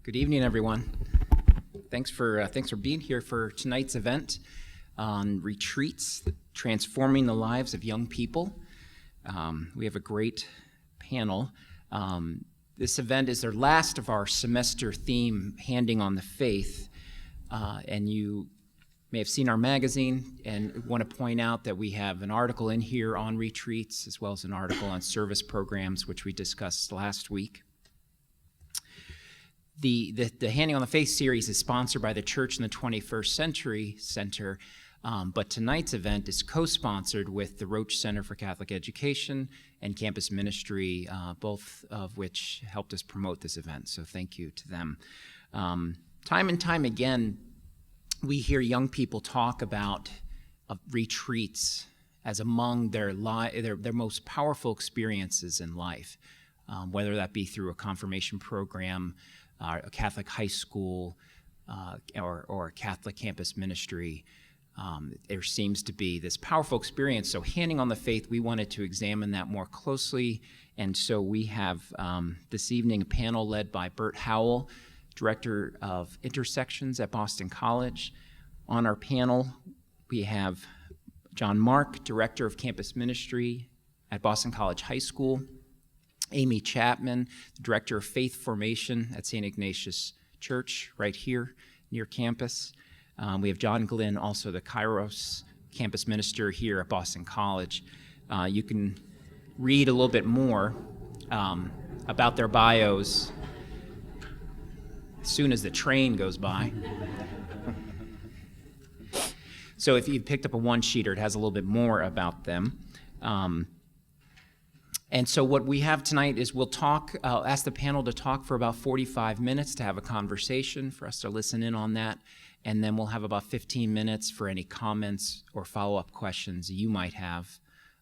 Good evening, everyone. Thanks for being here for tonight's event on retreats, transforming the lives of young people. We have a great panel. This event is their last of our semester theme, Handing on the Faith, and you may have seen our magazine and want to point out that we have an article in here on retreats as well as an article on service programs, which we discussed last week. The Handing on the Faith series is sponsored by the Church in the 21st Century Center, but tonight's event is co-sponsored with the Roach Center for Catholic Education and Campus Ministry, both of which helped us promote this event, so thank you to them. Time and time again, we hear young people talk about retreats as among their most powerful experiences in life, whether that be through a confirmation program, a Catholic high school, or a Catholic campus ministry. There seems to be this powerful experience. So Handing on the Faith, we wanted to examine that more closely. And so we have this evening a panel led by Bert Howell, Director of Intersections at Boston College. On our panel, we have John Mark, Director of Campus Ministry at Boston College High School. Amy Chapman, the Director of Faith Formation at St. Ignatius Church, right here near campus. We have John Glenn, also the Kairos campus minister here at Boston College. You can read a little bit more about their bios as soon as the train goes by. So if you picked up a one-sheeter, it has a little bit more about them. And so what we have tonight is we'll talk, ask the panel to talk for about 45 minutes to have a conversation, for us to listen in on that, and then we'll have about 15 minutes for any comments or follow-up questions you might have,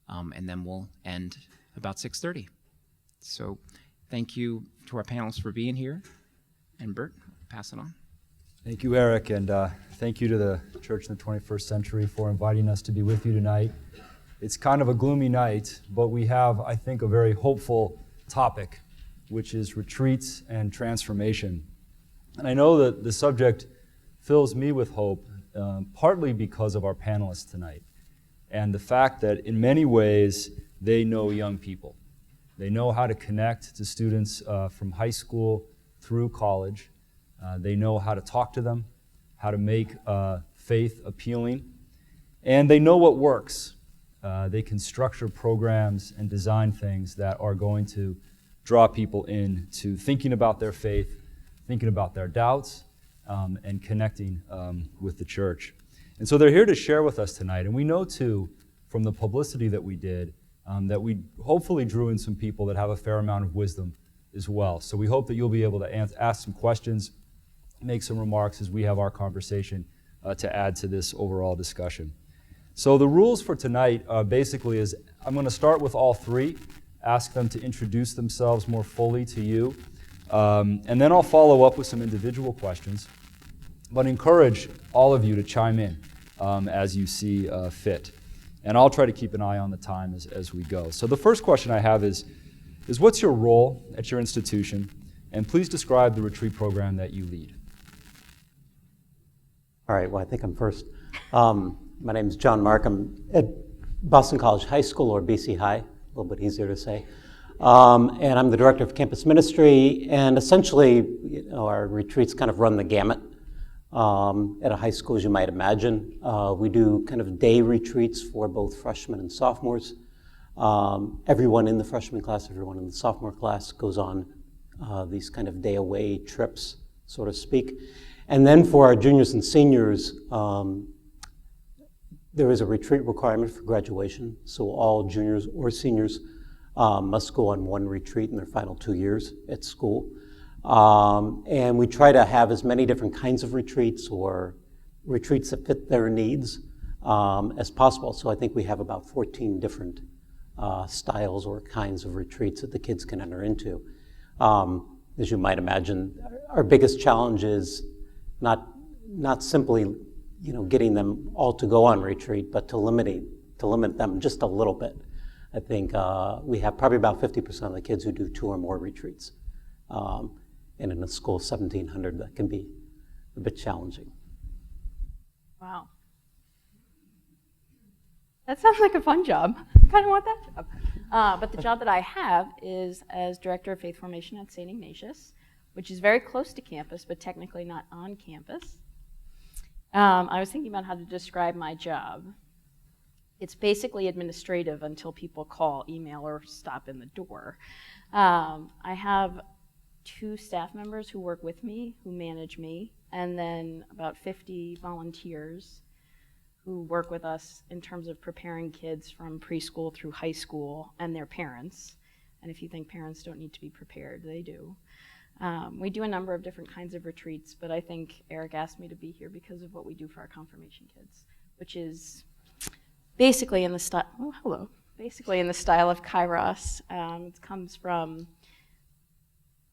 and then we'll end about 6:30. So thank you to our panelists for being here, and Bert, pass it on. Thank you, Eric, and thank you to the Church in the 21st Century for inviting us to be with you tonight. It's kind of a gloomy night, but we have, I think, a very hopeful topic, which is retreats and transformation. And I know that the subject fills me with hope, partly because of our panelists tonight, and the fact that in many ways they know young people. They know how to connect to students from high school through college. They know how to talk to them, how to make faith appealing, and they know what works. They can structure programs and design things that are going to draw people into thinking about their faith, thinking about their doubts, and connecting with the church. And so they're here to share with us tonight. And we know, too, from the publicity that we did, that we hopefully drew in some people that have a fair amount of wisdom as well. So we hope that you'll be able to ask some questions, make some remarks as we have our conversation to add to this overall discussion. So the rules for tonight basically is I'm going to start with all three, ask them to introduce themselves more fully to you, and then I'll follow up with some individual questions, but encourage all of you to chime in as you see fit. And I'll try to keep an eye on the time as we go. So the first question I have is what's your role at your institution? And please describe the retreat program that you lead. All right, well, I think I'm first. My name is John Mark. I'm at Boston College High School, or BC High, a little bit easier to say. And I'm the Director of Campus Ministry, and essentially, our retreats kind of run the gamut at a high school, as you might imagine. We do kind of day retreats for both freshmen and sophomores. Everyone in the freshman class, everyone in the sophomore class goes on these kind of day-away trips, so to speak. And then for our juniors and seniors, there is a retreat requirement for graduation, so all juniors or seniors must go on one retreat in their final 2 years at school. And we try to have as many different kinds of retreats or retreats that fit their needs as possible. So I think we have about 14 different styles or kinds of retreats that the kids can enter into. As you might imagine, our biggest challenge is not simply getting them all to go on retreat, but to limit them just a little bit. I think we have probably about 50% of the kids who do 2 or more retreats. And in a school of 1,700, that can be a bit challenging. Wow. That sounds like a fun job. I kind of want that job. But the job that I have is as Director of Faith Formation at St. Ignatius, which is very close to campus, but technically not on campus. I was thinking about how to describe my job. It's basically administrative until people call, email, or stop in the door. I have 2 staff members who work with me, who manage me, and then about 50 volunteers who work with us in terms of preparing kids from preschool through high school and their parents. And if you think parents don't need to be prepared, they do. We do a number of different kinds of retreats, but I think Eric asked me to be here because of what we do for our confirmation kids, which is basically in the style, basically in the style of Kairos. It comes from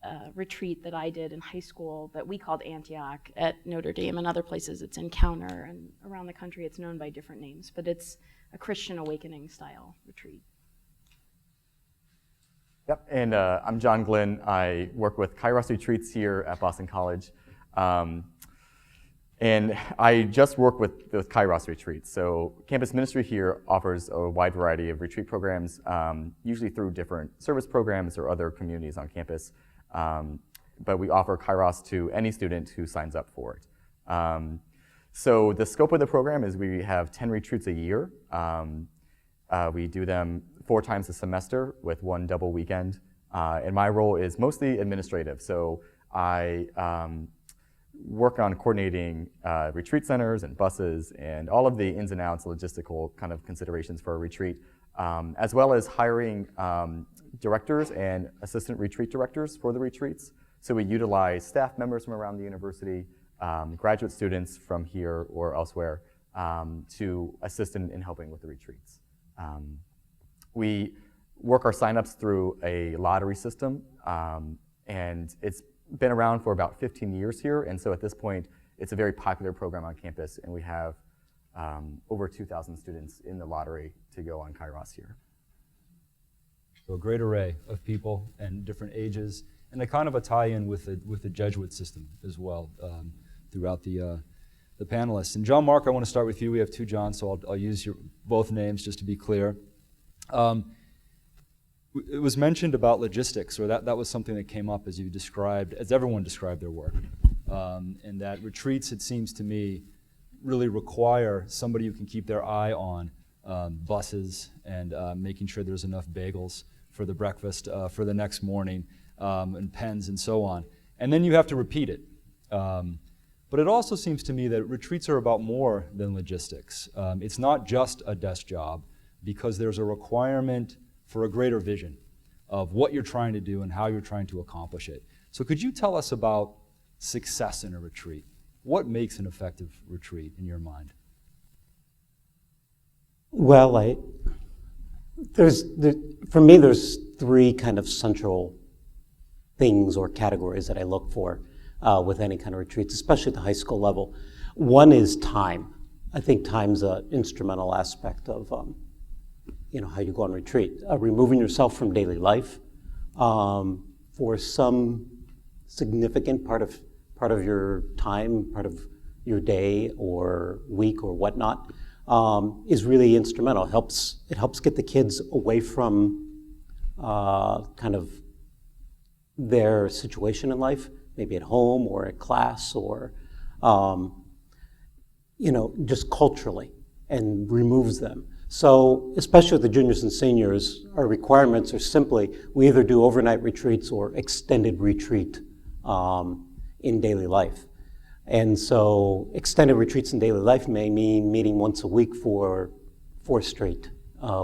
a retreat that I did in high school that we called Antioch at Notre Dame, and other places it's Encounter, and around the country it's known by different names, but it's a Christian awakening style retreat. Yep, and I'm John Glynn. I work with Kairos Retreats here at Boston College. And I just work with Kairos Retreats. So campus ministry here offers a wide variety of retreat programs, usually through different service programs or other communities on campus. But we offer Kairos to any student who signs up for it. So the scope of the program is we have 10 retreats a year. We do them 4 times a semester with 1 double weekend. And my role is mostly administrative. So I work on coordinating retreat centers and buses and all of the ins and outs, logistical kind of considerations for a retreat, as well as hiring directors and assistant retreat directors for the retreats. So we utilize staff members from around the university, graduate students from here or elsewhere to assist in helping with the retreats. We work our signups through a lottery system, and it's been around for about 15 years here, and so at this point, it's a very popular program on campus, and we have over 2,000 students in the lottery to go on Kairos here. So a great array of people and different ages, and a kind of a tie-in with the Jesuit system as well throughout the panelists. And John Mark, I want to start with you. We have 2 Johns, so I'll use both names just to be clear. It was mentioned about logistics, or that was something that came up as you described, as everyone described their work, and that retreats, it seems to me, really require somebody who can keep their eye on buses and making sure there's enough bagels for the breakfast for the next morning, and pens and so on. And then you have to repeat it. But it also seems to me that retreats are about more than logistics. It's not just a desk job, because there's a requirement for a greater vision of what you're trying to do and how you're trying to accomplish it. So could you tell us about success in a retreat? What makes an effective retreat in your mind? Well, for me, there's 3 kind of central things or categories that I look for with any kind of retreats, especially at the high school level. One is time. I think time's an instrumental aspect of how you go on retreat. Removing yourself from daily life for some significant part of your time, part of your day or week or whatnot, is really instrumental. It helps get the kids away from kind of their situation in life, maybe at home or at class or just culturally, and removes them. So, especially with the juniors and seniors, our requirements are simply, we either do overnight retreats or extended retreat in daily life. And so, extended retreats in daily life may mean meeting once a week for 4 straight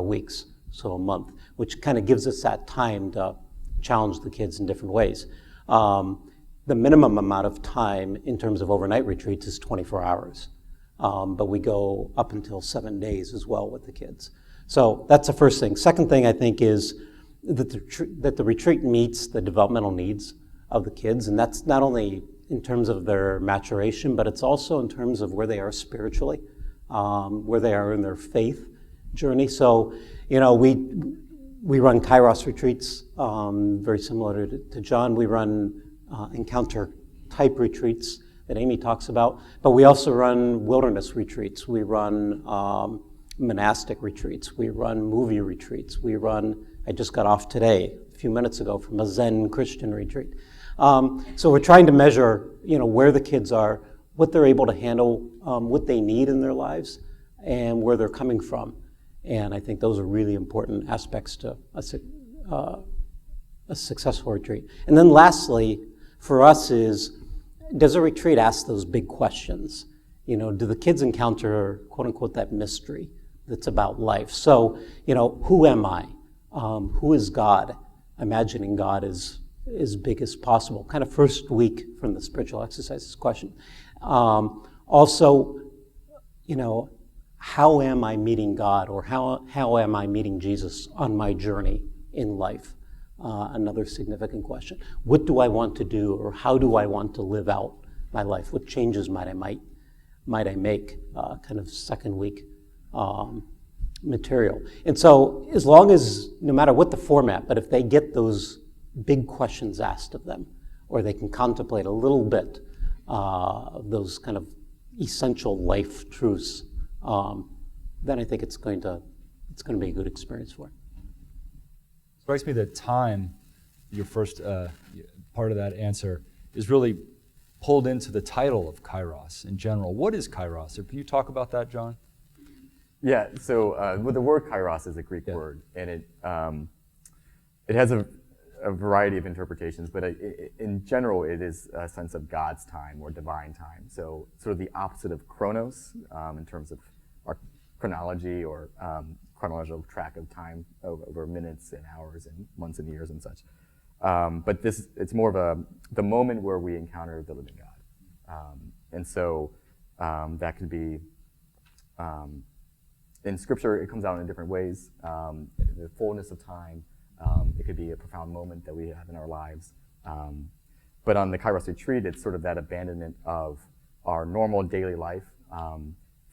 weeks, so a month, which kind of gives us that time to challenge the kids in different ways. The minimum amount of time in terms of overnight retreats is 24 hours. But we go up until 7 days as well with the kids. So that's the first thing. Second thing I think is that the retreat meets the developmental needs of the kids, and that's not only in terms of their maturation, but it's also in terms of where they are spiritually, where they are in their faith journey. So, we run Kairos retreats, very similar to John. We run encounter type retreats that Amy talks about, but we also run wilderness retreats. We run monastic retreats. We run movie retreats. I just got off today, a few minutes ago, from a Zen Christian retreat. So we're trying to measure, where the kids are, what they're able to handle, what they need in their lives, and where they're coming from. And I think those are really important aspects to a successful retreat. And then lastly, for us does a retreat ask those big questions? Do the kids encounter, quote unquote, that mystery that's about life? So, who am I? Who is God? Imagining God as big as possible. Kind of first week from the spiritual exercises question. Also, how am I meeting God, or how am I meeting Jesus on my journey in life? Another significant question. What do I want to do, or how do I want to live out my life? What changes might I make? Kind of second week material. And so, as long as, no matter what the format, but if they get those big questions asked of them, or they can contemplate a little bit of those kind of essential life truths, then I think it's going to be a good experience for it. Strikes me that time, your first part of that answer, is really pulled into the title of Kairos in general. What is Kairos? Can you talk about that, John? Yeah, so the word kairos is a Greek word, and it has a variety of interpretations, but in general, it is a sense of God's time or divine time. So sort of the opposite of chronos in terms of our chronology or chronological track of time over minutes and hours and months and years and such. But it's more of the moment where we encounter the living God. And so that could be, in Scripture, it comes out in different ways. The fullness of time, it could be a profound moment that we have in our lives. But on the Kairos retreat, it's sort of that abandonment of our normal daily life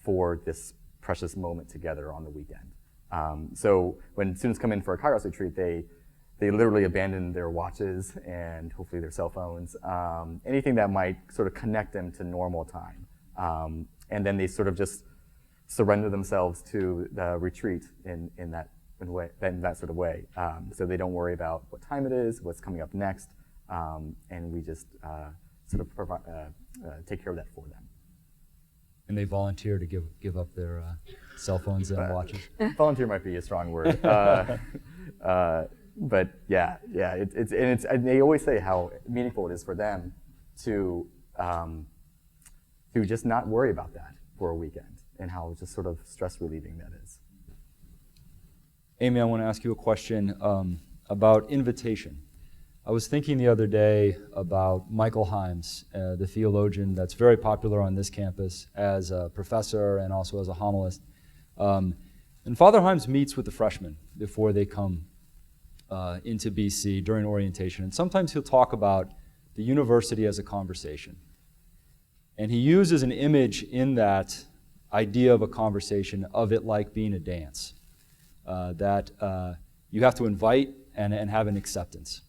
for this precious moment together on the weekend. So when students come in for a Kairos retreat, they literally abandon their watches and hopefully their cell phones, anything that might sort of connect them to normal time. And then they sort of just surrender themselves to the retreat in that sort of way. So they don't worry about what time it is, what's coming up next, and we just sort of take care of that for them. And they volunteer to give up their cell phones and watches. Volunteer might be a strong word, but yeah, and they always say how meaningful it is for them to just not worry about that for a weekend, and how just sort of stress relieving that is. Amy, I want to ask you a question about invitation. I was thinking the other day about Michael Himes, the theologian that's very popular on this campus as a professor and also as a homilist. And Father Himes meets with the freshmen before they come into BC during orientation. And sometimes he'll talk about the university as a conversation. And he uses an image in that idea of a conversation of it like being a dance. That you have to invite and have an acceptance.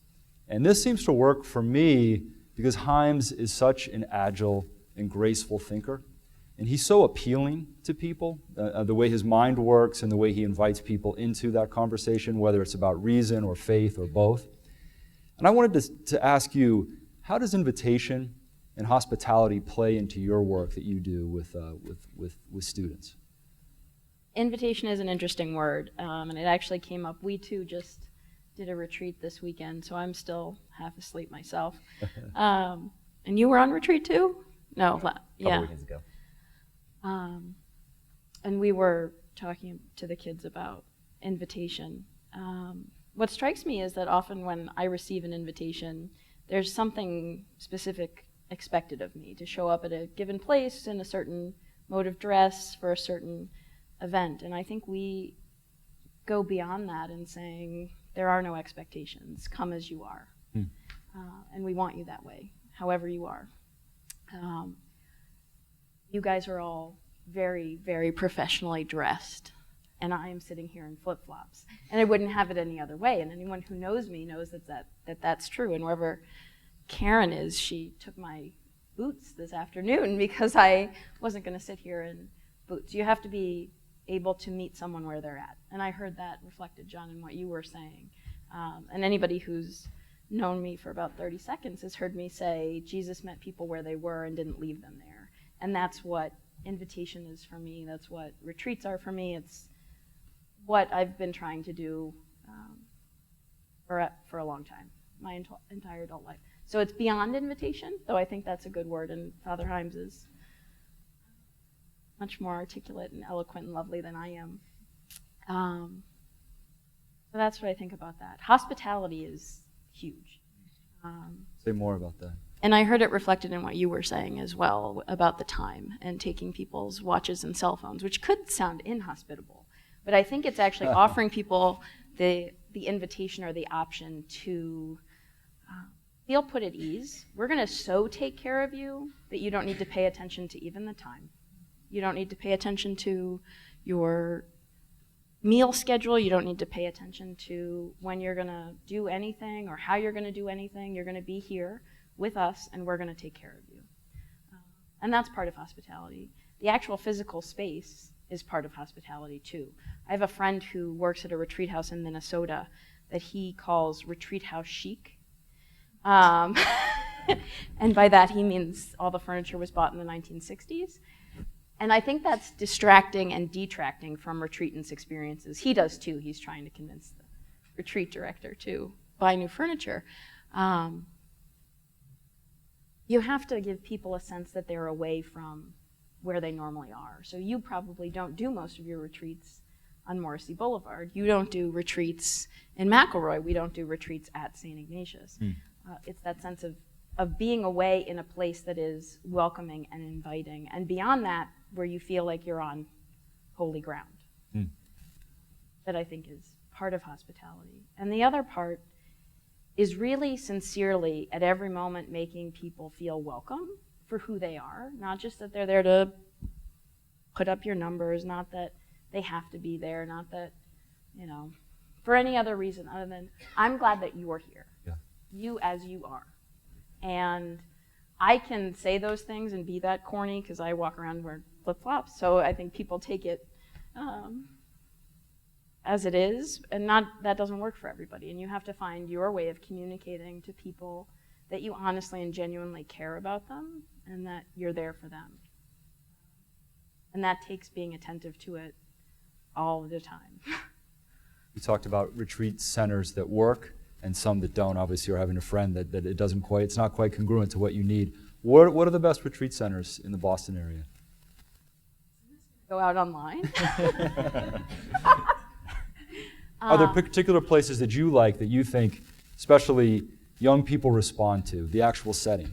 And this seems to work for me because Himes is such an agile and graceful thinker. And he's so appealing to people, the way his mind works and the way he invites people into that conversation, whether it's about reason or faith or both. And I wanted to ask you, how does invitation and hospitality play into your work that you do with students? Invitation is an interesting word, and it actually came up. We too just did a retreat this weekend, so I'm still half asleep myself. And you were on retreat too? No, yeah. A couple weekends ago. And we were talking to the kids about invitation. What strikes me is that often when I receive an invitation, there's something specific expected of me to show up at a given place in a certain mode of dress for a certain event. And I think we go beyond that in saying there are no expectations. Come as you are. And we want you that way, however you are. You guys are all very, very professionally dressed, and I am sitting here in flip-flops. And I wouldn't have it any other way. And anyone who knows me knows that's true. And wherever Karen is she took my boots this afternoon because I wasn't going to sit here in boots. You have to be able to meet someone where they're at. And I heard that reflected, John, in what you were saying. And anybody who's known me for about 30 seconds has heard me say Jesus met people where they were and didn't leave them there. And that's what invitation is for me. That's what retreats are for me. It's what I've been trying to do for a long time, my entire adult life. So it's beyond invitation, though I think that's a good word, and Father Himes is much more articulate and eloquent and lovely than I am. So that's what I think about that. Hospitality is huge. Say more about that. And I heard it reflected in what you were saying as well about the time and taking people's watches and cell phones, which could sound inhospitable. But I think it's actually offering people the invitation or the option to feel put at ease. We're going to so take care of you that you don't need to pay attention to even the time. You don't need to pay attention to your meal schedule. You don't need to pay attention to when you're going to do anything or how you're going to do anything. You're going to be here with us, and we're going to take care of you. And that's part of hospitality. The actual physical space is part of hospitality, too. I have a friend who works at a retreat house in Minnesota that he calls retreat house chic. And by that he means all the furniture was bought in the 1960s. And I think that's distracting and detracting from retreatants' experiences. He does too. He's trying to convince the retreat director to buy new furniture. You have to give people a sense that they're away from where they normally are. So you probably don't do most of your retreats on Morrissey Boulevard. You don't do retreats in McElroy. We don't do retreats at St. Ignatius. It's that sense of being away in a place that is welcoming and inviting. And beyond that, where you feel like you're on holy ground. That I think is part of hospitality. And the other part is really sincerely at every moment making people feel welcome for who they are, not just that they're there to put up your numbers, not that they have to be there, not that, for any other reason other than I'm glad that you are here. Yeah. You as you are. And I can say those things and be that corny because I walk around wearing flip-flops, so I think people take it as it is, and that doesn't work for everybody. And you have to find your way of communicating to people that you honestly and genuinely care about them and that you're there for them. And that takes being attentive to it all the time. You talked about retreat centers that work and some that don't. Obviously, you're having a friend that it's not quite congruent to what you need. What are the best retreat centers in the Boston area? Go out online. Are there particular places that you like that you think, especially young people, respond to, the actual setting?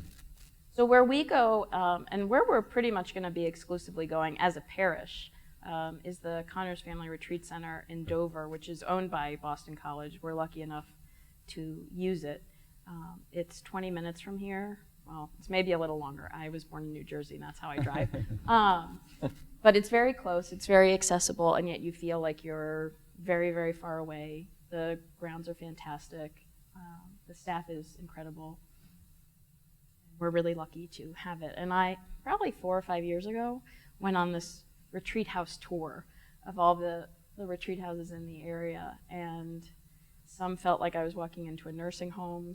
So where we go, and where we're pretty much going to be exclusively going as a parish, is the Connors Family Retreat Center in Dover, which is owned by Boston College. We're lucky enough to use it. It's 20 minutes from here. Well, it's maybe a little longer. I was born in New Jersey, and that's how I drive. But it's very close, it's very accessible, and yet you feel like you're very, very far away. The grounds are fantastic. The staff is incredible. We're really lucky to have it. And I, probably 4 or 5 years ago, went on this retreat house tour of all the retreat houses in the area, and some felt like I was walking into a nursing home,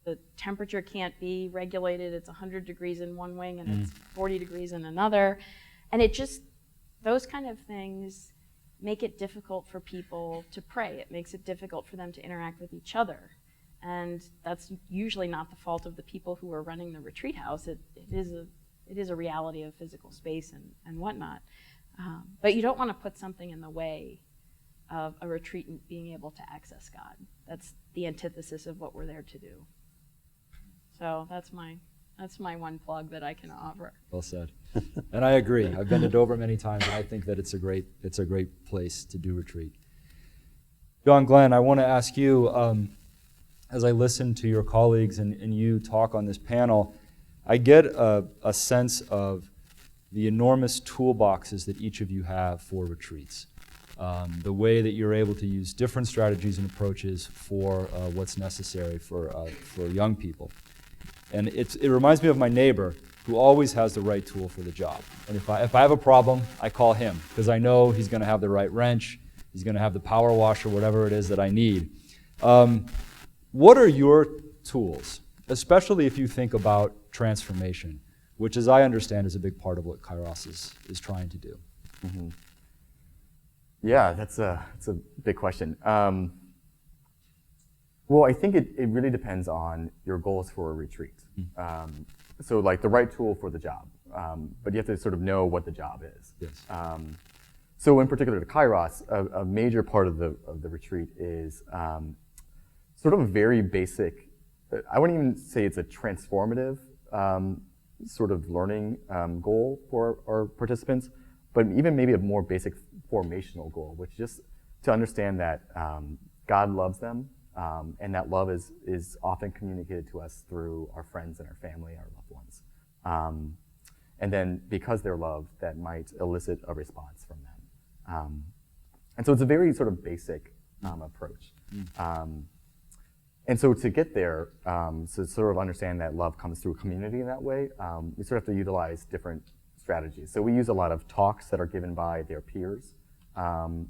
the temperature can't be regulated. It's 100 degrees in one wing and it's 40 degrees in another. And those kind of things make it difficult for people to pray. It makes it difficult for them to interact with each other. And that's usually not the fault of the people who are running the retreat house. It is a reality of physical space and whatnot. But you don't want to put something in the way of a retreatant being able to access God. That's the antithesis of what we're there to do. So that's my one plug that I can offer. Well said. And I agree. I've been to Dover many times, and I think that it's a great place to do retreat. John Glenn, I want to ask you, as I listen to your colleagues and you talk on this panel, I get a sense of the enormous toolboxes that each of you have for retreats. the way that you're able to use different strategies and approaches for what's necessary for young people. And it reminds me of my neighbor who always has the right tool for the job. And if I have a problem, I call him because I know he's going to have the right wrench, he's going to have the power washer, whatever it is that I need. What are your tools, especially if you think about transformation, which, as I understand, is a big part of what Kairos is trying to do? Mm-hmm. Yeah, that's a big question. Well, I think it really depends on your goals for a retreat. So like the right tool for the job, but you have to sort of know what the job is. Yes. So in particular to Kairos, a major part of the retreat is sort of a very basic, I wouldn't even say it's a transformative sort of learning goal for our participants, but even maybe a more basic formational goal, which is just to understand that God loves them, and that love is often communicated to us through our friends and our family, our loved ones. And then because they're loved, that might elicit a response from them. And so it's a very sort of basic approach. And so to get there, to sort of understand that love comes through community in that way, we sort of have to utilize different strategies. So we use a lot of talks that are given by their peers.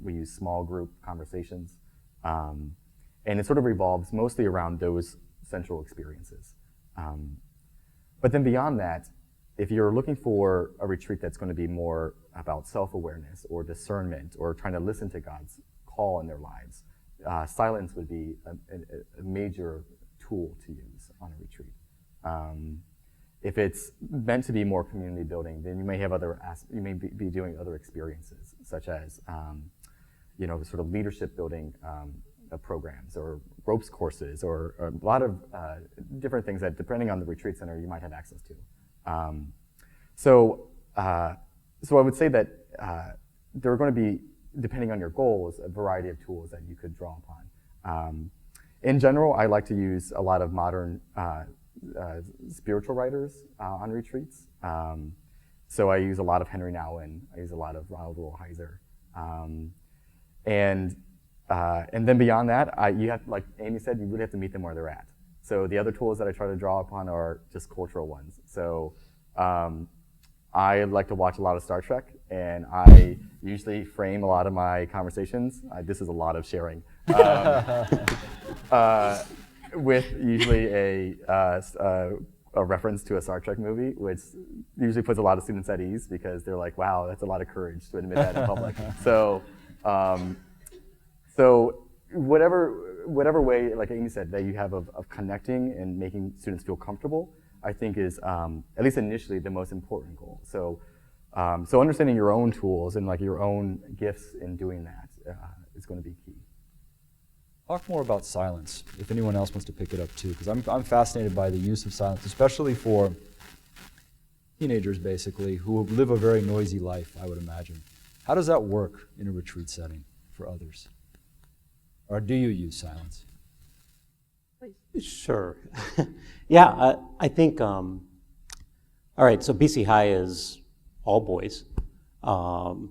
We use small group conversations. And it sort of revolves mostly around those central experiences. But then beyond that, if you're looking for a retreat that's going to be more about self-awareness or discernment or trying to listen to God's call in their lives, silence would be a major tool to use on a retreat. If it's meant to be more community building, then you may have you may be doing other experiences, such as sort of leadership building programs or ropes courses or a lot of different things that, depending on the retreat center, you might have access to. So I would say that there are going to be, depending on your goals, a variety of tools that you could draw upon. In general, I like to use a lot of modern spiritual writers on retreats. So I use a lot of Henry Nouwen. I use a lot of Ronald Rolheiser. And then beyond that, you have, like Amy said, you really have to meet them where they're at. So the other tools that I try to draw upon are just cultural ones. So I like to watch a lot of Star Trek, and I usually frame a lot of my conversations. This is a lot of sharing. With usually a reference to a Star Trek movie, which usually puts a lot of students at ease because they're like, wow, that's a lot of courage to admit that in public. So whatever way, like Amy said, that you have of connecting and making students feel comfortable, I think is, at least initially, the most important goal. So understanding your own tools and like your own gifts in doing that is going to be key. Talk more about silence, if anyone else wants to pick it up too, because I'm fascinated by the use of silence, especially for teenagers, basically, who live a very noisy life, I would imagine. How does that work in a retreat setting for others? Or do you use silence? Sure. Yeah, I think, all right, so BC High is all boys, and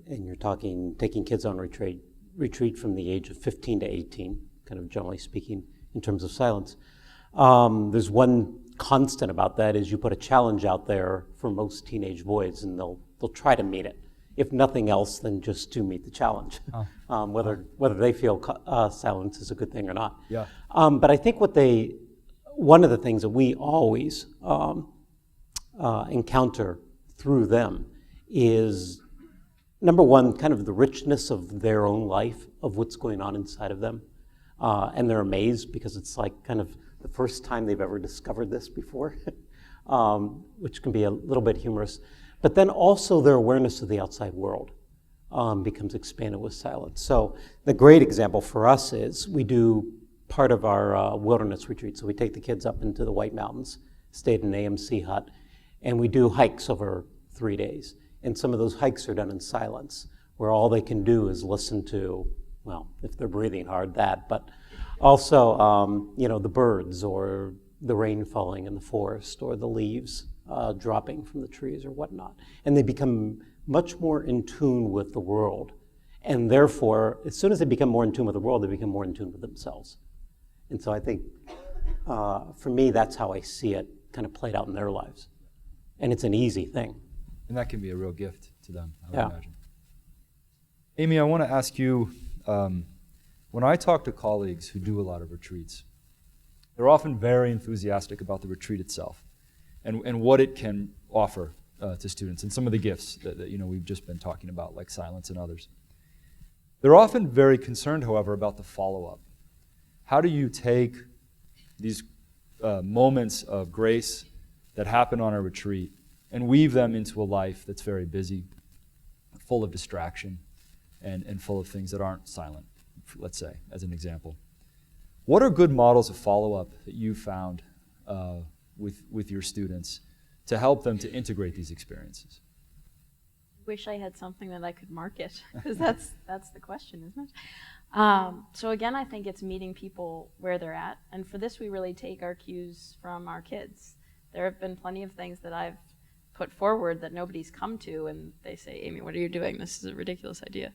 you're talking taking kids on retreat from the age of 15 to 18, kind of generally speaking, in terms of silence. There's one constant about that is you put a challenge out there for most teenage boys, and they'll try to meet it. If nothing else than just to meet the challenge, whether they feel silence is a good thing or not. Yeah. But I think one of the things that we always encounter through them is, number one, kind of the richness of their own life, of what's going on inside of them. And they're amazed because it's like kind of the first time they've ever discovered this before, which can be a little bit humorous. But then also their awareness of the outside world becomes expanded with silence. So the great example for us is we do part of our wilderness retreat. So we take the kids up into the White Mountains, stayed in an AMC hut, and we do hikes over 3 days. And some of those hikes are done in silence, where all they can do is listen to, well, if they're breathing hard, but also, the birds or the rain falling in the forest or the leaves dropping from the trees or whatnot. And they become much more in tune with the world And therefore, as soon as they become more in tune with the world, they become more in tune with themselves. And so I think, for me, that's how I see it kind of played out in their lives. And it's an easy thing. And that can be a real gift to them, I would Yeah. imagine. Amy, I want to ask you, when I talk to colleagues who do a lot of retreats, they're often very enthusiastic about the retreat itself and what it can offer to students and some of the gifts that we've just been talking about, like silence and others. They're often very concerned, however, about the follow-up. How do you take these moments of grace that happen on a retreat and weave them into a life that's very busy, full of distraction, and full of things that aren't silent, let's say, as an example? What are good models of follow-up that you found with your students to help them to integrate these experiences? Wish I had something that I could market, because that's the question, isn't it? So again, I think it's meeting people where they're at, and for this we really take our cues from our kids. There have been plenty of things that I've put forward that nobody's come to, and they say, Amy, what are you doing? This is a ridiculous idea.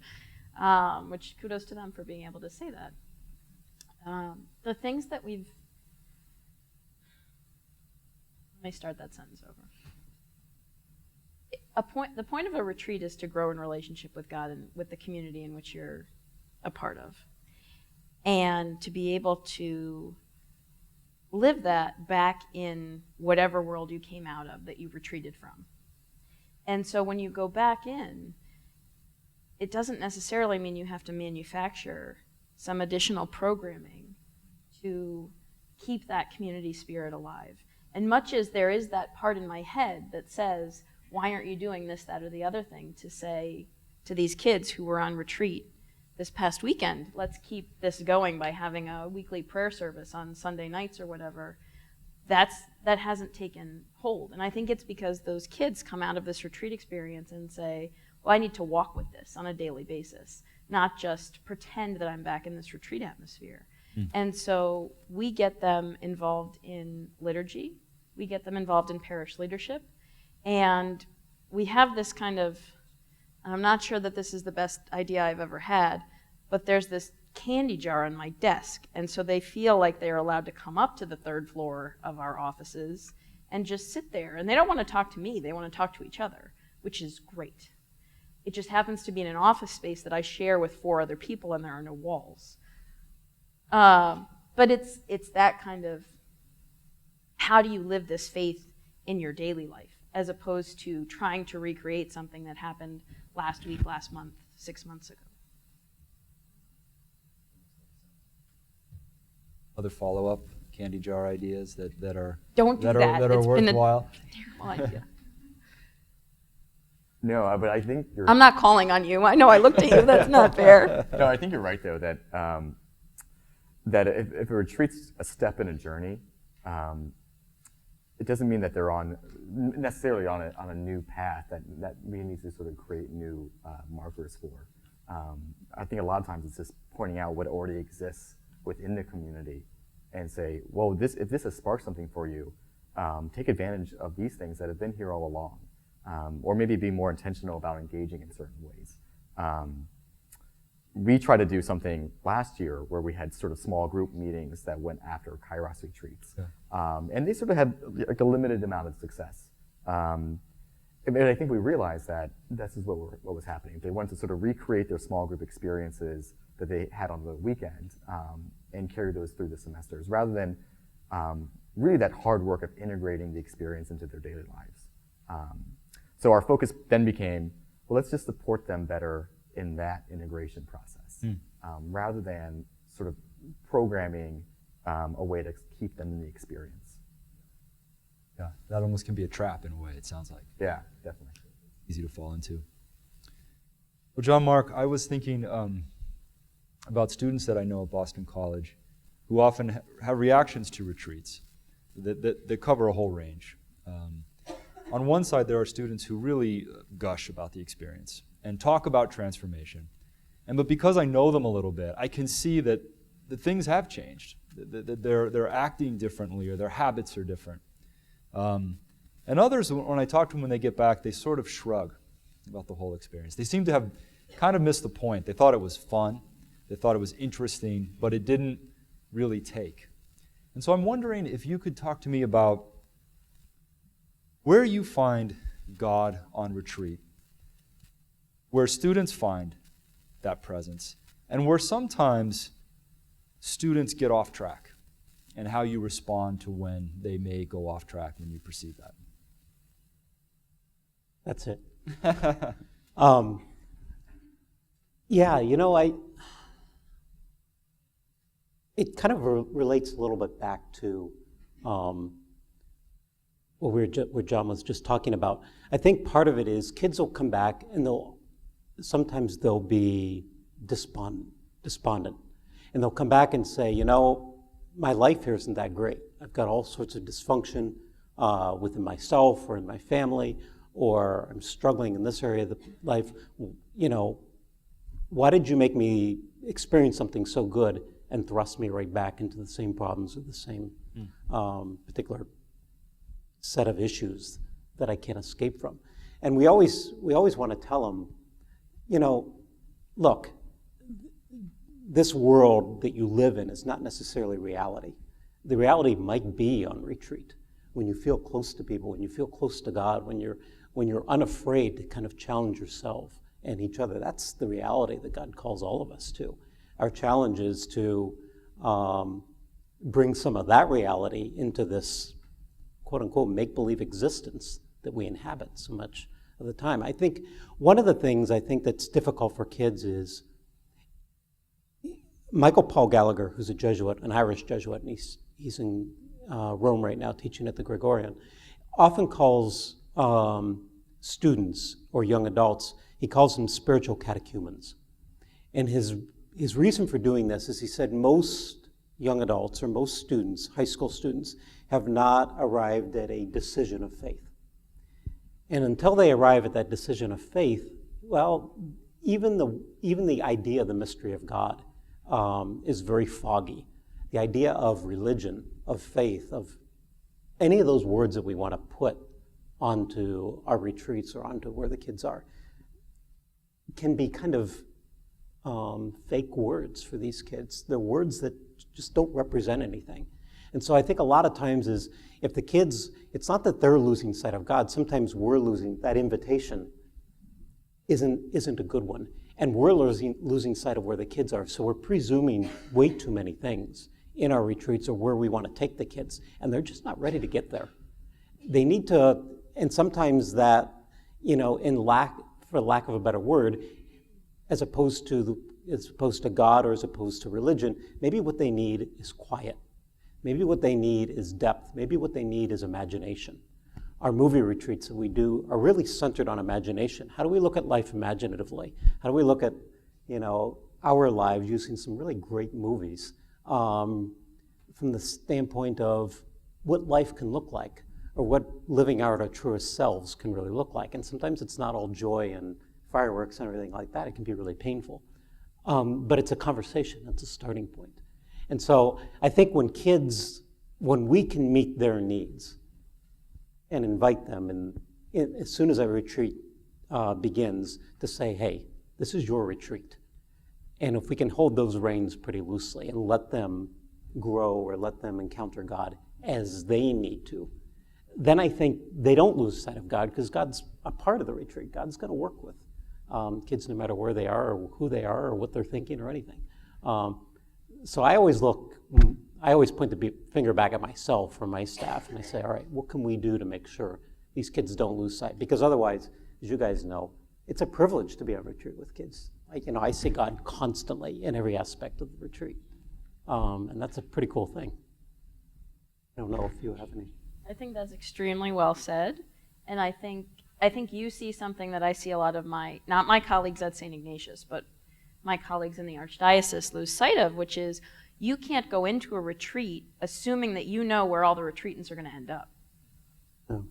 Which kudos to them for being able to say that. The things that we've... Let me start that sentence over. The point of a retreat is to grow in relationship with God and with the community in which you're a part of. And to be able to live that back in whatever world you came out of that you retreated from. And so when you go back in, it doesn't necessarily mean you have to manufacture some additional programming to keep that community spirit alive. And much as there is that part in my head that says, why aren't you doing this, that, or the other thing, to say to these kids who were on retreat this past weekend, let's keep this going by having a weekly prayer service on Sunday nights or whatever, that hasn't taken hold. And I think it's because those kids come out of this retreat experience and say, well, I need to walk with this on a daily basis, not just pretend that I'm back in this retreat atmosphere. And so we get them involved in liturgy, we get them involved in parish leadership, and we have this kind of, I'm not sure that this is the best idea I've ever had, but there's this candy jar on my desk, and so they feel like they're allowed to come up to the third floor of our offices and just sit there. And they don't want to talk to me, they want to talk to each other, which is great. It just happens to be in an office space that I share with 4 other people, and there are no walls. But it's that kind of, how do you live this faith in your daily life, as opposed to trying to recreate something that happened last week, last month, 6 months ago. Other follow-up candy jar ideas that are Don't do that. that are It's been a worthwhile? terrible idea. No, but I think you're. I'm not calling on you. I know I looked at you. That's not fair. No, I think you're right though that that if a retreat's a step in a journey, it doesn't mean that they're necessarily on a new path that we need to sort of create new markers for. I think a lot of times it's just pointing out what already exists within the community and say, well, if this has sparked something for you, take advantage of these things that have been here all along. Or maybe be more intentional about engaging in certain ways. We tried to do something last year where we had sort of small group meetings that went after Kairos retreats. Yeah. And they sort of had like a limited amount of success. And I think we realized that this is what was happening. They wanted to sort of recreate their small group experiences that they had on the weekend and carry those through the semesters, rather than really that hard work of integrating the experience into their daily lives. So our focus then became, well, let's just support them better in that integration process, rather than sort of programming a way to keep them in the experience. Yeah, that almost can be a trap in a way, it sounds like. Yeah, definitely. Easy to fall into. Well, John Mark, I was thinking about students that I know at Boston College who often have reactions to retreats that cover a whole range. On one side, there are students who really gush about the experience and talk about transformation. But because I know them a little bit, I can see that things have changed, that they're acting differently or their habits are different. And others, when I talk to them when they get back, they sort of shrug about the whole experience. They seem to have kind of missed the point. They thought it was fun, they thought it was interesting, but it didn't really take. And so I'm wondering if you could talk to me about where you find God on retreat, where students find that presence, and where sometimes students get off track, and how you respond to when they may go off track when you perceive that. That's it. Yeah, it kind of relates a little bit back to what John was just talking about. I think part of it is kids will come back and sometimes they'll be despondent. And they'll come back and say, my life here isn't that great. I've got all sorts of dysfunction within myself or in my family, or I'm struggling in this area of life. Why did you make me experience something so good and thrust me right back into the same problems or the same particular set of issues that I can't escape from? And we always want to tell them, look, this world that you live in is not necessarily reality. The reality might be on retreat, when you feel close to people, when you feel close to God, when you're unafraid to kind of challenge yourself and each other. That's the reality that God calls all of us to. Our challenge is to bring some of that reality into this quote-unquote make-believe existence that we inhabit so much of the time. I think one of the things that's difficult for kids is Michael Paul Gallagher, who's a Jesuit, an Irish Jesuit, and he's in Rome right now teaching at the Gregorian, often calls students or young adults, he calls them spiritual catechumens. And his reason for doing this is he said most young adults or most students, high school students, have not arrived at a decision of faith. And until they arrive at that decision of faith, well, even the idea of the mystery of God is very foggy. The idea of religion, of faith, of any of those words that we want to put onto our retreats or onto where the kids are can be kind of fake words for these kids. They're words that just don't represent anything. And so I think a lot of times is if the kids, it's not that they're losing sight of God, sometimes we're losing that invitation isn't a good one. And we're losing sight of where the kids are. So we're presuming way too many things in our retreats or where we want to take the kids. And they're just not ready to get there. They need to, and sometimes that, for lack of a better word, as opposed to God or as opposed to religion, maybe what they need is quiet. Maybe what they need is depth. Maybe what they need is imagination. Our movie retreats that we do are really centered on imagination. How do we look at life imaginatively? How do we look at, our lives using some really great movies from the standpoint of what life can look like or what living out our truest selves can really look like. And sometimes it's not all joy and fireworks and everything like that. It can be really painful. But it's a conversation. It's a starting point. And so I think when we can meet their needs and invite them, and as soon as a retreat begins, to say, hey, this is your retreat. And if we can hold those reins pretty loosely and let them grow or let them encounter God as they need to, then I think they don't lose sight of God because God's a part of the retreat. God's going to work with kids no matter where they are or who they are or what they're thinking or anything. So I always point the finger back at myself or my staff and I say, all right, what can we do to make sure these kids don't lose sight? Because otherwise, as you guys know, it's a privilege to be on retreat with kids. I see God constantly in every aspect of the retreat. And that's a pretty cool thing. I don't know if you have any. I think that's extremely well said. And I think you see something that I see a lot of not my colleagues at St. Ignatius, but my colleagues in the Archdiocese lose sight of, which is you can't go into a retreat assuming that you know where all the retreatants are going to end up. No.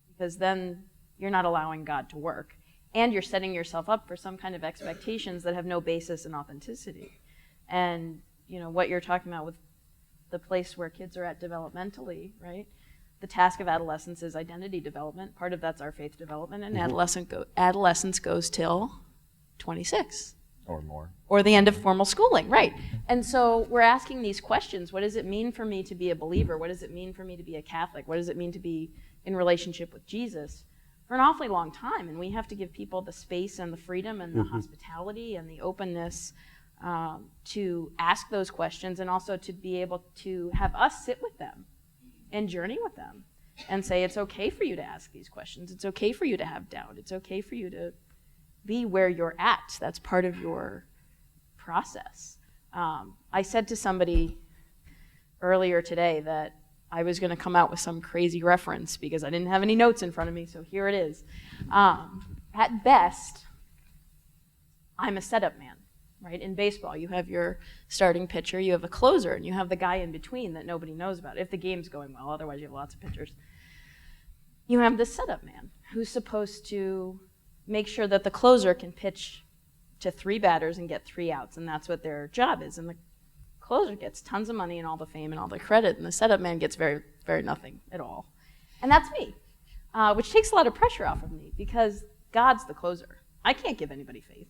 Because then you're not allowing God to work. And you're setting yourself up for some kind of expectations that have no basis in authenticity. And, what you're talking about with the place where kids are at developmentally, right? The task of adolescence is identity development. Part of that's our faith development, and adolescence goes till 26 Or more. or the end of formal schooling, right? And so we're asking these questions. What does it mean for me to be a believer? What does it mean for me to be a Catholic? What does it mean to be in relationship with Jesus? For an awfully long time, and we have to give people the space and the freedom and the hospitality and the openness to ask those questions, and also to be able to have us sit with them and journey with them and say, it's okay for you to ask these questions. It's okay for you to have doubt. It's okay for you to be where you're at. That's part of your process. I said to somebody earlier today that I was going to come out with some crazy reference because I didn't have any notes in front of me, so here it is. At best, I'm a setup man, right? In baseball, you have your starting pitcher, you have a closer, and you have the guy in between that nobody knows about, if the game's going well. Otherwise, you have lots of pitchers. You have the setup man who's supposed to make sure that the closer can pitch to 3 batters and get 3 outs, and that's what their job is. And the closer gets tons of money and all the fame and all the credit, and the setup man gets very, very nothing at all. And that's me, which takes a lot of pressure off of me because God's the closer. I can't give anybody faith.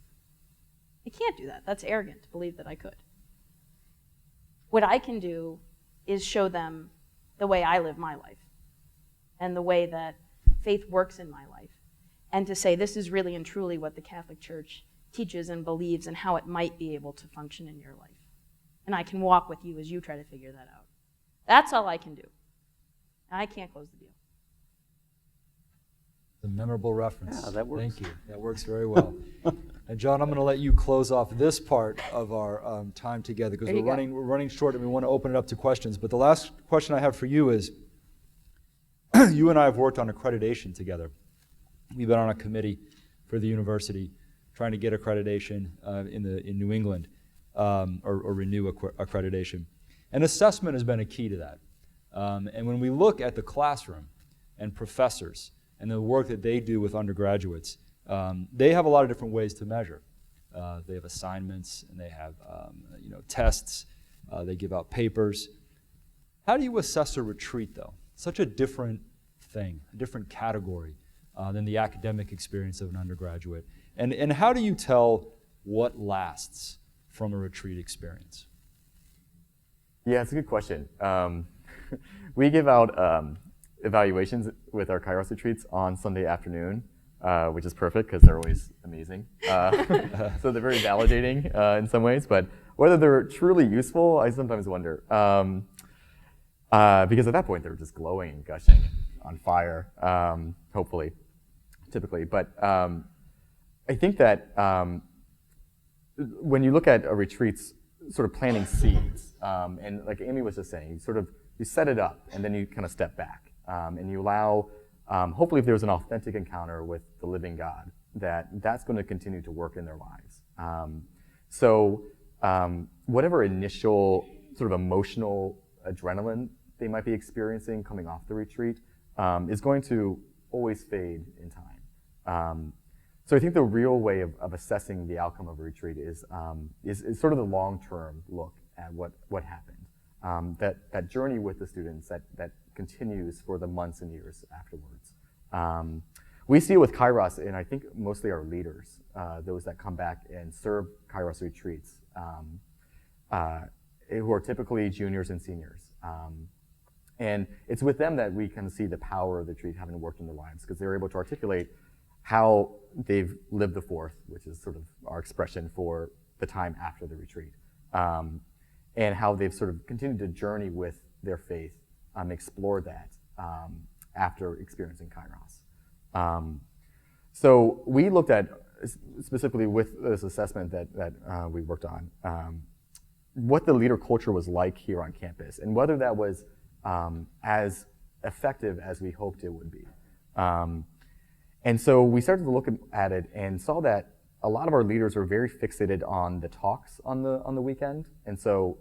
I can't do that. That's arrogant to believe that I could. What I can do is show them the way I live my life and the way that faith works in my life, and to say this is really and truly what the Catholic Church teaches and believes and how it might be able to function in your life. And I can walk with you as you try to figure that out. That's all I can do. I can't close the deal. The memorable reference. Yeah, that works. Thank you. That works very well. And John, I'm going to let you close off this part of our time together because There you go. we're running short and we want to open it up to questions. But the last question I have for you is, you and I have worked on accreditation together. We've been on a committee for the university trying to get accreditation in New England, or renew accreditation. And assessment has been a key to that. And when we look at the classroom and professors and the work that they do with undergraduates, they have a lot of different ways to measure. They have assignments and they have tests. They give out papers. How do you assess a retreat, though? Such a different thing, a different category than the academic experience of an undergraduate. And how do you tell what lasts from a retreat experience? Yeah, it's a good question. We give out evaluations with our Kairos retreats on Sunday afternoon, which is perfect because they're always amazing. So they're very validating in some ways, but whether they're truly useful, I sometimes wonder. Because at that point, they're just glowing and gushing on fire, hopefully, typically. But I think that when you look at a retreat's sort of planting seeds, and like Amy was just saying, you set it up and then you kind of step back and you allow, hopefully if there's an authentic encounter with the living God, that's going to continue to work in their lives. So whatever initial sort of emotional adrenaline they might be experiencing coming off the retreat is going to always fade in time. So I think the real way of assessing the outcome of a retreat is sort of the long-term look at what happened. That journey with the students that continues for the months and years afterwards. We see it with Kairos, and I think mostly our leaders, those that come back and serve Kairos retreats, who are typically juniors and seniors. And it's with them that we kind of see the power of the retreat having worked in their lives, because they're able to articulate how they've lived the fourth, which is sort of our expression for the time after the retreat, and how they've sort of continued to journey with their faith, explore that after experiencing Kairos. So we looked at, specifically with this assessment that we worked on, what the leader culture was like here on campus, and whether that was as effective as we hoped it would be. And so we started to look at it and saw that a lot of our leaders were very fixated on the talks on the weekend. And so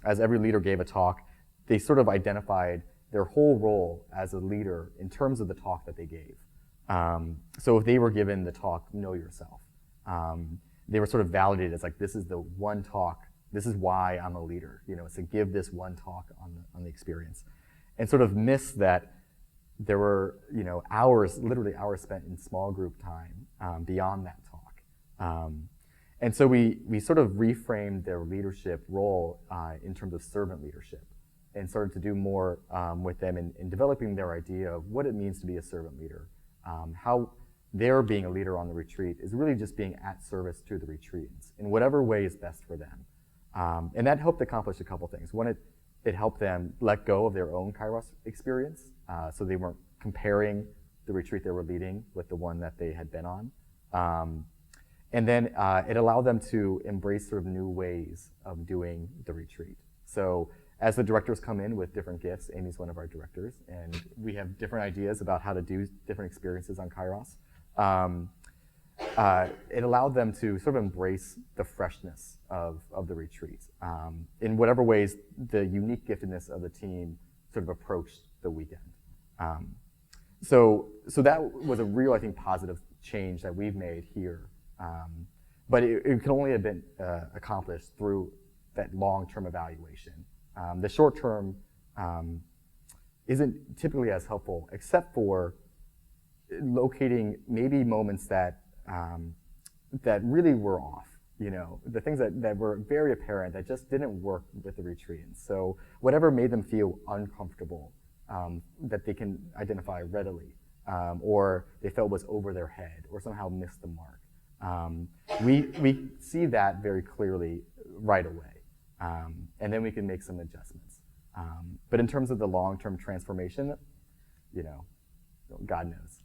as every leader gave a talk, they sort of identified their whole role as a leader in terms of the talk that they gave. So if they were given the talk, Know Yourself, they were sort of validated as like, this is the one talk, this is why I'm a leader, it's to give this one talk on the experience. And sort of miss that there were, hours, literally hours spent in small group time beyond that talk, And so we sort of reframed their leadership role in terms of servant leadership, and started to do more with them in developing their idea of what it means to be a servant leader. How their being a leader on the retreat is really just being at service to the retreatants in whatever way is best for them. And that helped accomplish a couple things. One, it helped them let go of their own Kairos experience, so they weren't comparing the retreat they were leading with the one that they had been on. And then it allowed them to embrace sort of new ways of doing the retreat. So as the directors come in with different gifts, Amy's one of our directors, and we have different ideas about how to do different experiences on Kairos. It allowed them to sort of embrace the freshness of the retreat in whatever ways the unique giftedness of the team sort of approached the weekend. So that was a real, I think, positive change that we've made here. But it could only have been accomplished through that long-term evaluation. The short-term isn't typically as helpful, except for locating maybe moments that that really were off. You know, the things that were very apparent that just didn't work with the retreatants. So whatever made them feel uncomfortable, that they can identify readily, or they felt was over their head, or somehow missed the mark. We see that very clearly right away, and then we can make some adjustments. But in terms of the long-term transformation, you know, God knows.